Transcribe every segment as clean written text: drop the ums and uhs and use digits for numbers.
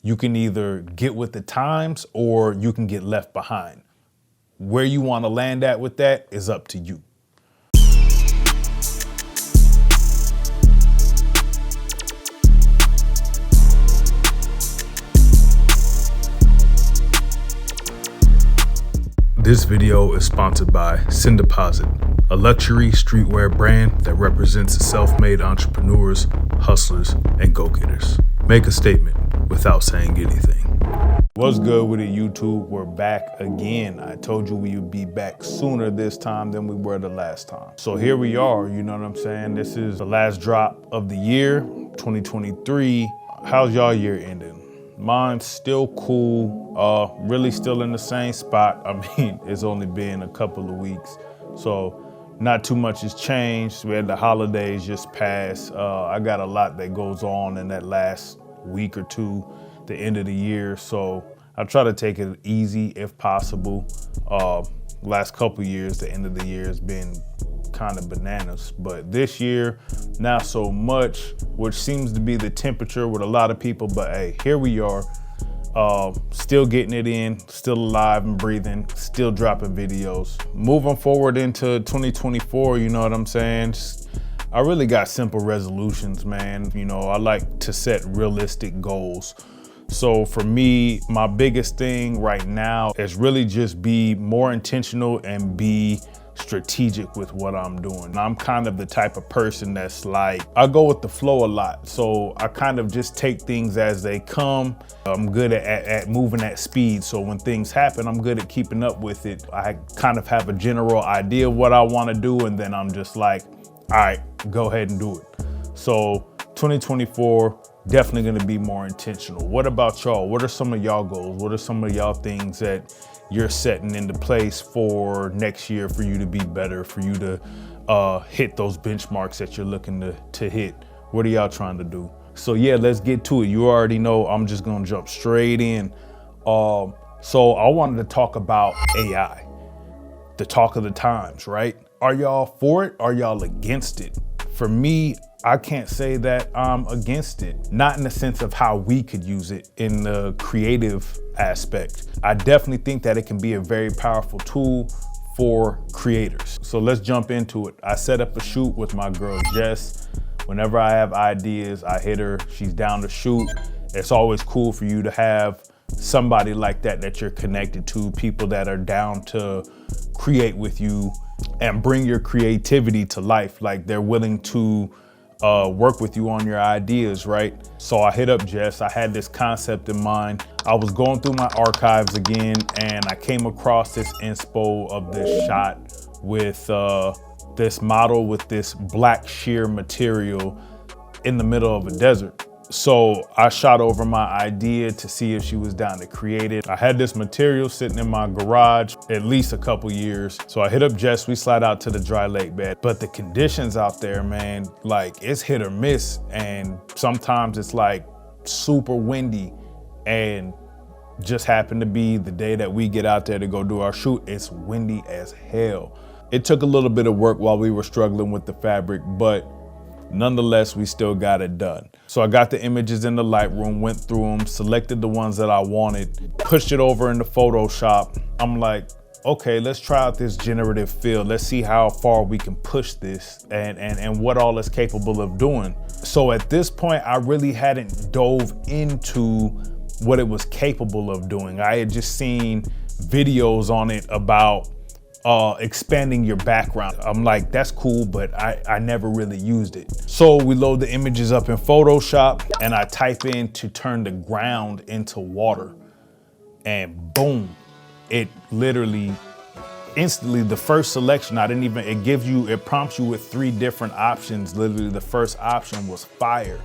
You can either get with the times or you can get left behind. Where you want to land at with that is up to you. This video is sponsored by SendDeposit, a luxury streetwear brand that represents self-made entrepreneurs, hustlers, and go-getters. Make a statement without saying anything. What's good with it, YouTube? We're back again. I told you we would be back sooner this time than we were the last time. So here we are, you know what I'm saying? This is the last drop of the year, 2023. How's y'all year ending? Mine's still cool, really still in the same spot. I mean, it's only been a couple of weeks, so not too much has changed. We had the holidays just pass. I got a lot that goes on in that last week or two, the end of the year, so I try to take it easy if possible. Last couple years, the end of the year has been kind of bananas, but this year not so much, which seems to be the temperature with a lot of people. But hey, here we are, still getting it in, still alive and breathing, still dropping videos, moving forward into 2024. You know what I'm saying? I really got simple resolutions, man. You know, I like to set realistic goals. So for me, my biggest thing right now is really just be more intentional and be strategic with what I'm doing. I'm kind of the type of person that's like, I go with the flow a lot. So I kind of just take things as they come. I'm good at moving at speed. So when things happen, I'm good at keeping up with it. I kind of have a general idea of what I want to do, and then I'm just like, all right, go ahead and do it. So 2024, definitely going to be more intentional. What about y'all? What are some of y'all goals? What are some of y'all things that you're setting into place for next year for you to be better, for you to hit those benchmarks that you're looking to hit? What are y'all trying to do? So yeah, let's get to it. You already know I'm just gonna jump straight in. So I wanted to talk about AI, the talk of the times, right? Are y'all for it? Are y'all against it? For me, I can't say that I'm against it, not in the sense of how we could use it in the creative aspect. I definitely think that it can be a very powerful tool for creators. So let's jump into it. I set up a shoot with my girl, Jess. Whenever I have ideas, I hit her, she's down to shoot. It's always cool for you to have somebody like that you're connected to, people that are down to create with you and bring your creativity to life. Like they're willing to work with you on your ideas, right? So I hit up Jess. I had this concept in mind. I was going through my archives again, and I came across this inspo of this shot with this model with this black sheer material in the middle of a desert. So I shot over my idea to see if she was down to create it. I had this material sitting in my garage at least a couple years. So I hit up Jess, we slide out to the dry lake bed. But the conditions out there, man, like it's hit or miss. And sometimes it's like super windy, and just happened to be the day that we get out there to go do our shoot, it's windy as hell. It took a little bit of work while we were struggling with the fabric, but nonetheless, we still got it done. So I got the images in the Lightroom, went through them, selected the ones that I wanted, pushed it over into Photoshop. I'm like, okay, let's try out this generative fill. Let's see how far we can push this and what all it's capable of doing. So at this point, I really hadn't dove into what it was capable of doing. I had just seen videos on it about expanding your background. I'm like, that's cool, but I never really used it. So we load the images up in Photoshop, and I type in to turn the ground into water, and boom, it literally instantly, the first selection, it prompts you with 3 different options. Literally the first option was fire.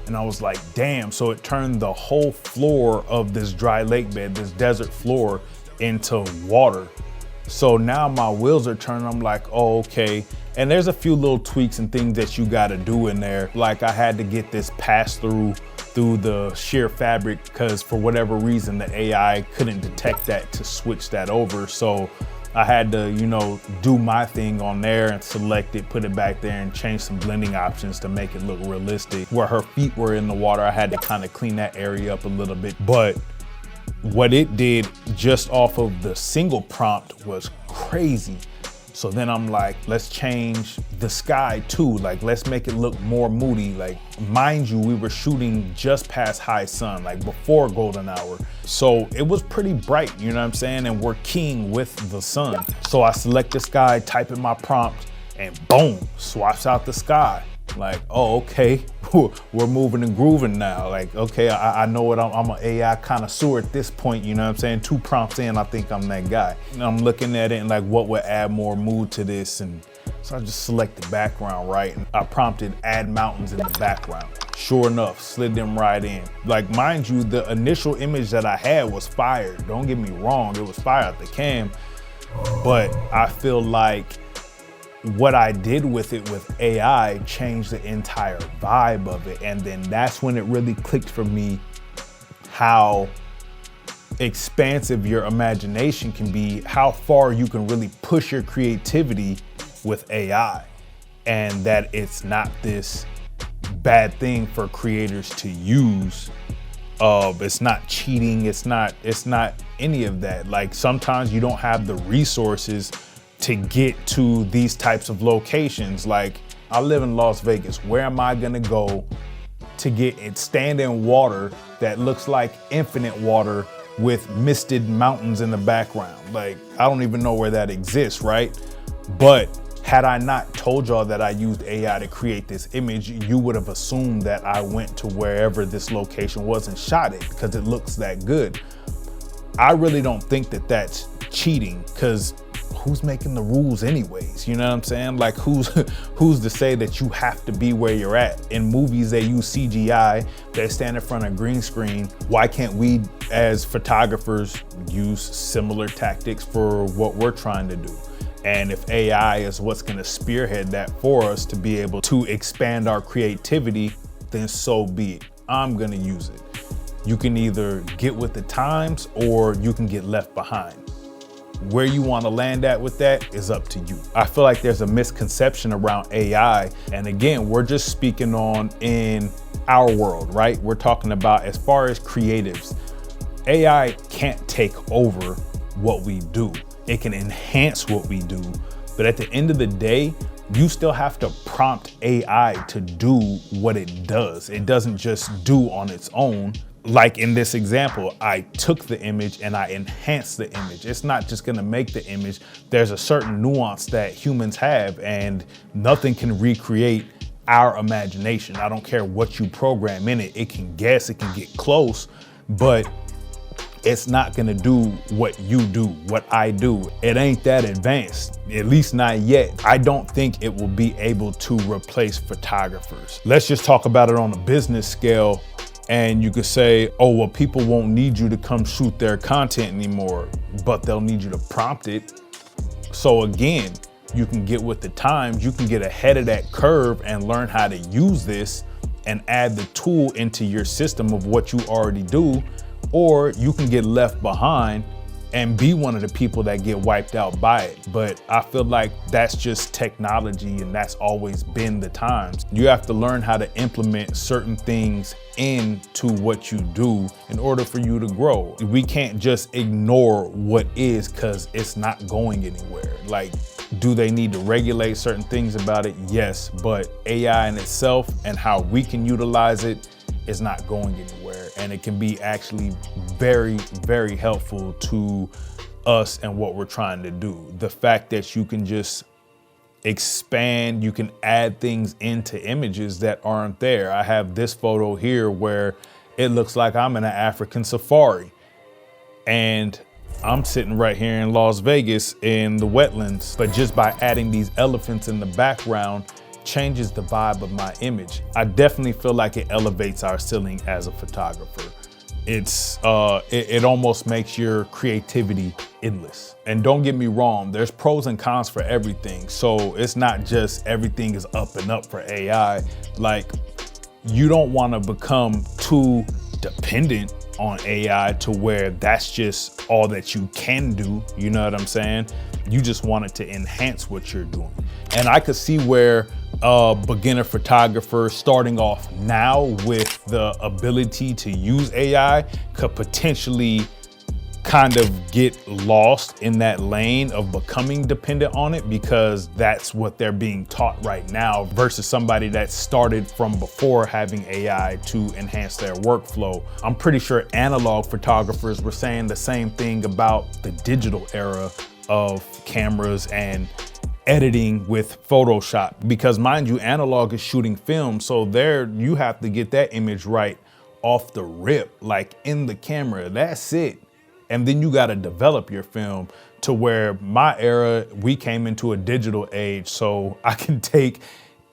And I was like, damn. So it turned the whole floor of this dry lake bed, this desert floor, into water. So now my wheels are turning. I'm like, oh, okay. And there's a few little tweaks and things that you gotta do in there. Like I had to get this pass through the sheer fabric, because for whatever reason, the AI couldn't detect that to switch that over. So I had to, do my thing on there and select it, put it back there and change some blending options to make it look realistic. Where her feet were in the water, I had to kind of clean that area up a little bit. But what it did just off of the single prompt was crazy. So then I'm like, let's change the sky too. Like, let's make it look more moody. Like, mind you, we were shooting just past high sun, like before golden hour. So it was pretty bright, you know what I'm saying? And we're keying with the sun. So I select the sky, type in my prompt, and boom, swaps out the sky. Like, oh, okay, we're moving and grooving now. Like, okay, I know what I'm an AI connoisseur at this point, you know what I'm saying? 2 prompts in, I think I'm that guy. And I'm looking at it and like, what would add more mood to this? And so I just select the background, right? And I prompted add mountains in the background. Sure enough, slid them right in. Like, mind you, the initial image that I had was fire. Don't get me wrong, it was fire at the cam. But I feel like what I did with it with AI changed the entire vibe of it. And then that's when it really clicked for me how expansive your imagination can be, how far you can really push your creativity with AI, and that it's not this bad thing for creators to use. It's not cheating, it's not any of that. Like, sometimes you don't have the resources to get to these types of locations. Like, I live in Las Vegas. Where am I gonna go to get it stand in water that looks like infinite water with misted mountains in the background? Like, I don't even know where that exists, right? But had I not told y'all that I used AI to create this image, you would have assumed that I went to wherever this location was and shot it because it looks that good. I really don't think that that's cheating, because who's making the rules anyways? You know what I'm saying? Like, who's to say that you have to be where you're at? In movies, they use CGI, they stand in front of a green screen. Why can't we as photographers use similar tactics for what we're trying to do? And if AI is what's gonna spearhead that for us to be able to expand our creativity, then so be it. I'm gonna use it. You can either get with the times or you can get left behind. Where you want to land at with that is up to you. I feel like there's a misconception around AI. And again, we're just speaking on in our world, right? We're talking about as far as creatives. AI can't take over what we do. It can enhance what we do. But at the end of the day, you still have to prompt AI to do what it does. It doesn't just do on its own. Like in this example, I took the image and I enhanced the image. It's not just gonna make the image. There's a certain nuance that humans have, and nothing can recreate our imagination. I don't care what you program in it. It can guess, it can get close, but it's not gonna do what you do, what I do. It ain't that advanced, at least not yet. I don't think it will be able to replace photographers. Let's just talk about it on a business scale. And you could say, oh, well, people won't need you to come shoot their content anymore, but they'll need you to prompt it. So again, you can get with the times, you can get ahead of that curve and learn how to use this and add the tool into your system of what you already do, or you can get left behind and be one of the people that get wiped out by it. But I feel like that's just technology, and that's always been the times. You have to learn how to implement certain things into what you do in order for you to grow. We can't just ignore what is, because it's not going anywhere. Like, do they need to regulate certain things about it? Yes, but AI in itself and how we can utilize it is not going anywhere. And it can be actually very, very helpful to us and what we're trying to do. The fact that you can just expand, you can add things into images that aren't there. I have this photo here where it looks like I'm in an African safari, and I'm sitting right here in Las Vegas in the wetlands. But just by adding these elephants in the background changes the vibe of my image. I definitely feel like it elevates our ceiling as a photographer. It almost makes your creativity endless. And don't get me wrong, there's pros and cons for everything. So it's not just everything is up and up for AI. Like, you don't want to become too dependent on AI to where that's just all that you can do. You know what I'm saying? You just want it to enhance what you're doing. And I could see where a beginner photographer starting off now with the ability to use AI could potentially kind of get lost in that lane of becoming dependent on it, because that's what they're being taught right now versus somebody that started from before having AI to enhance their workflow. I'm pretty sure analog photographers were saying the same thing about the digital era of cameras and editing with Photoshop, because mind you, analog is shooting film. So there you have to get that image right off the rip, like in the camera, that's it. And then you got to develop your film to where my era, we came into a digital age. So I can take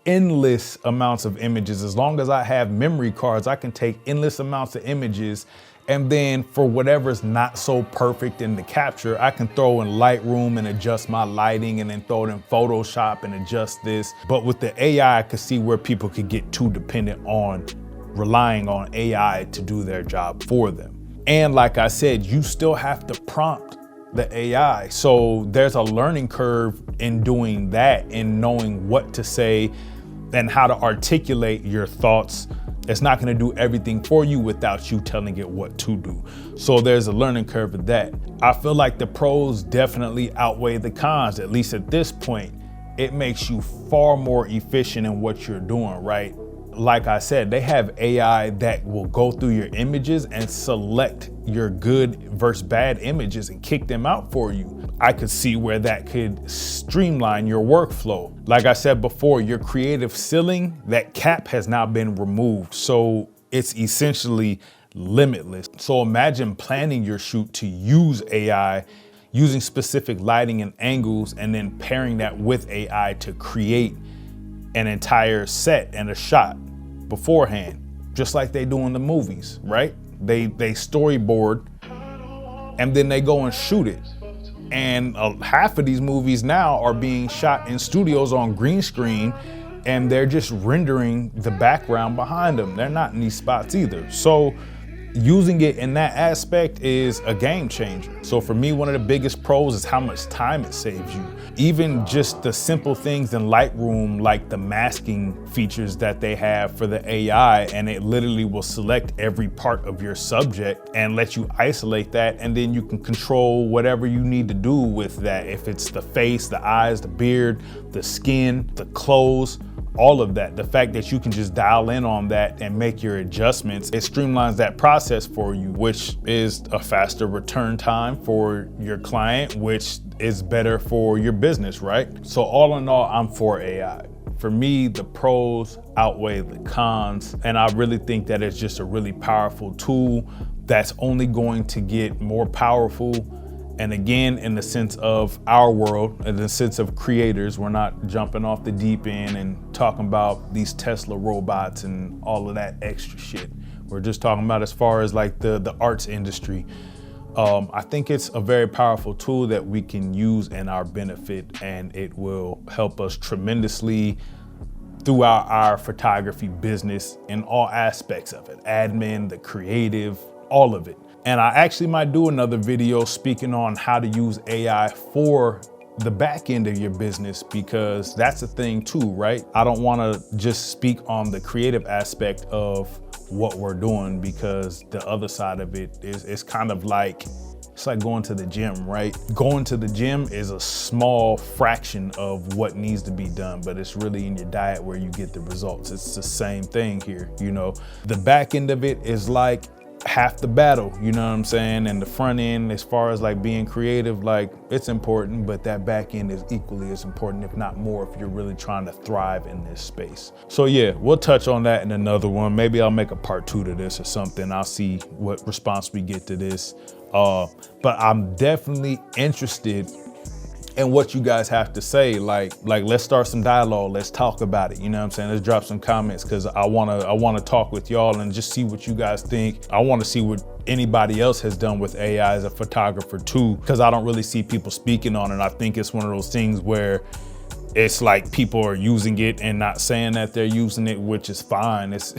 endless amounts of images. As long as I have memory cards, I can take endless amounts of images. And then for whatever's not so perfect in the capture, I can throw in Lightroom and adjust my lighting, and then throw it in Photoshop and adjust this. But with the AI, I could see where people could get too dependent on relying on AI to do their job for them. And like I said, you still have to prompt the AI. So there's a learning curve in doing that, in knowing what to say and how to articulate your thoughts. It's not going to do everything for you without you telling it what to do. So there's a learning curve with that. I feel like the pros definitely outweigh the cons, at least at this point. It makes you far more efficient in what you're doing, right? Like I said, they have AI that will go through your images and select your good versus bad images and kick them out for you. I could see where that could streamline your workflow. Like I said before, your creative ceiling, that cap has now been removed. So it's essentially limitless. So imagine planning your shoot to use AI, using specific lighting and angles, and then pairing that with AI to create an entire set and a shot beforehand, just like they do in the movies, right? They storyboard and then they go and shoot it. And half of these movies now are being shot in studios on green screen, and they're just rendering the background behind them. They're not in these spots either. So using it in that aspect is a game changer. So for me, one of the biggest pros is how much time it saves you. Even just the simple things in Lightroom, like the masking features that they have for the AI, and it literally will select every part of your subject and let you isolate that, and then you can control whatever you need to do with that. If it's the face, the eyes, the beard, the skin, the clothes, all of that. The fact that you can just dial in on that and make your adjustments, it streamlines that process for you, which is a faster return time for your client, which is better for your business, right? So all in all, I'm for AI. For me, the pros outweigh the cons, and I really think that it's just a really powerful tool that's only going to get more powerful. And again, in the sense of our world, in the sense of creators, we're not jumping off the deep end and talking about these Tesla robots and all of that extra shit. We're just talking about as far as like the arts industry. I think it's a very powerful tool that we can use in our benefit, and it will help us tremendously throughout our photography business in all aspects of it. Admin, the creative, all of it. And I actually might do another video speaking on how to use AI for the back end of your business, because that's a thing too, right? I don't want to just speak on the creative aspect of what we're doing, because the other side of it is kind of like, it's like going to the gym, right? Going to the gym is a small fraction of what needs to be done, but it's really in your diet where you get the results. It's the same thing here, you know? The back end of it is like half the battle, you know what I'm saying? And the front end, as far as like being creative, like it's important, but that back end is equally as important, if not more, if you're really trying to thrive in this space. So yeah, we'll touch on that in another one. Maybe I'll make a part 2 to this or something. I'll see what response we get to this. But I'm definitely interested in what you guys have to say. Like let's start some dialogue. Let's talk about it. You know what I'm saying? Let's drop some comments, because I wanna talk with y'all and just see what you guys think. I wanna see what anybody else has done with AI as a photographer too, because I don't really see people speaking on it. I think it's one of those things where it's like people are using it and not saying that they're using it, which is fine. It's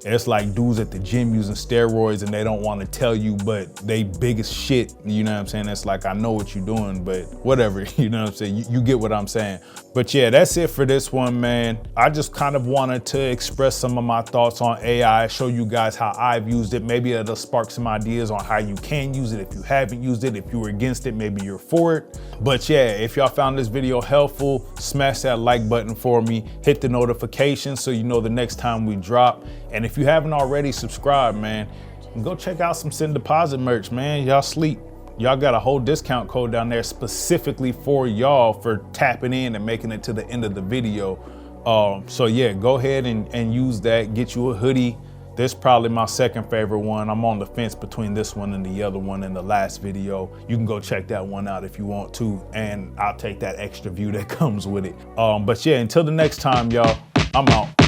it's like dudes at the gym using steroids and they don't want to tell you, but they big as shit. You know what I'm saying? It's like, I know what you're doing, but whatever. You know what I'm saying? You get what I'm saying. But yeah, that's it for this one, man. I just kind of wanted to express some of my thoughts on AI, show you guys how I've used it. Maybe it'll spark some ideas on how you can use it if you haven't used it. If you were against it, maybe you're for it. But yeah, if y'all found this video helpful, smash that like button for me. Hit the notification so you know the next time we drop. And if you haven't already, subscribe, man. And go check out some Send Deposit merch, man. Y'all sleep. Y'all got a whole discount code down there specifically for y'all for tapping in and making it to the end of the video. So yeah, go ahead and use that. Get you a hoodie. This is probably my second favorite one. I'm on the fence between this one and the other one in the last video. You can go check that one out if you want to, and I'll take that extra view that comes with it. But yeah, until the next time, y'all, I'm out.